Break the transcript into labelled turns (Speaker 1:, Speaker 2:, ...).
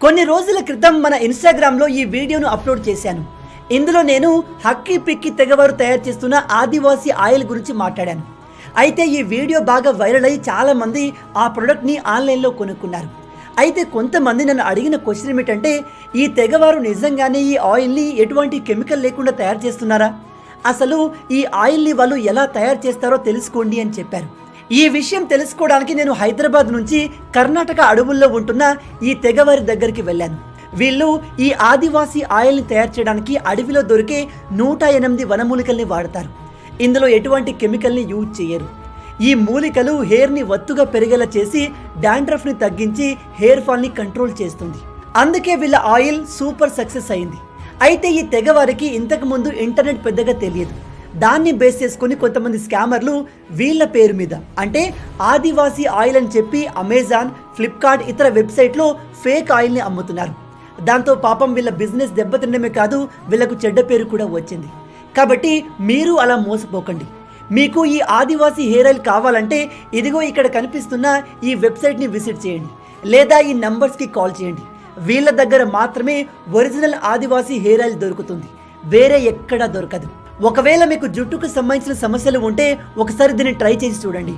Speaker 1: కొన్ని రోజుల క్రితం మన ఇన్స్టాగ్రామ్లో ఈ వీడియోను అప్లోడ్ చేశాను. ఇందులో నేను హక్కీ పిక్కి తెగవారు తయారు చేస్తున్న ఆదివాసీ ఆయిల్ గురించి మాట్లాడాను. అయితే ఈ వీడియో బాగా వైరల్ అయ్యి చాలామంది ఆ ప్రోడక్ట్ని ఆన్లైన్లో కొనుక్కున్నారు. అయితే కొంతమంది నన్ను అడిగిన క్వశ్చన్ ఏమిటంటే, ఈ తెగవారు నిజంగానే ఈ ఆయిల్ని ఎటువంటి కెమికల్ లేకుండా తయారు చేస్తున్నారా, అసలు ఈ ఆయిల్ని వాళ్ళు ఎలా తయారు చేస్తారో తెలుసుకోండి అని చెప్పారు. ఈ విషయం తెలుసుకోవడానికి నేను హైదరాబాద్ నుంచి కర్ణాటక అడవుల్లో ఉంటున్న ఈ తెగవారి దగ్గరికి వెళ్ళాను. వీళ్ళు ఈ ఆదివాసీ ఆయిల్ని తయారు చేయడానికి అడవిలో దొరికే 108 వనమూలికల్ని వాడతారు. ఇందులో ఎటువంటి కెమికల్ని యూజ్ చేయరు. ఈ మూలికలు హెయిర్ని వత్తుగా పెరిగేలా చేసి డాండ్రఫ్ని తగ్గించి హెయిర్ ఫాల్ని కంట్రోల్ చేస్తుంది. అందుకే వీళ్ళ ఆయిల్ సూపర్ సక్సెస్ అయింది. అయితే ఈ తెగవారికి ఇంతకుముందు ఇంటర్నెట్ పెద్దగా తెలియదు. దాన్ని బేస్ చేసుకుని కొంతమంది స్కామర్లు వీళ్ళ పేరు మీద అంటే ఆదివాసీ ఆయిల్ అని చెప్పి అమెజాన్, ఫ్లిప్కార్ట్ ఇతర వెబ్సైట్లో ఫేక్ ఆయిల్ని అమ్ముతున్నారు. దాంతో పాపం వీళ్ళ బిజినెస్ దెబ్బతినడమే కాదు, వీళ్ళకు చెడ్డ పేరు కూడా వచ్చింది. కాబట్టి మీరు అలా మోసపోకండి. మీకు ఈ ఆదివాసీ హెయిర్ ఆయిల్ కావాలంటే ఇదిగో ఇక్కడ కనిపిస్తున్న ఈ వెబ్సైట్ని విజిట్ చేయండి, లేదా ఈ నంబర్స్కి కాల్ చేయండి. వీళ్ళ దగ్గర మాత్రమే ఒరిజినల్ ఆదివాసీ హెయిర్ ఆయిల్ దొరుకుతుంది, వేరే ఎక్కడా దొరకదు. ఒకవేళ మీకు జుట్టుకు సంబంధించిన సమస్యలు ఉంటే ఒకసారి దీన్ని ట్రై చేసి చూడండి.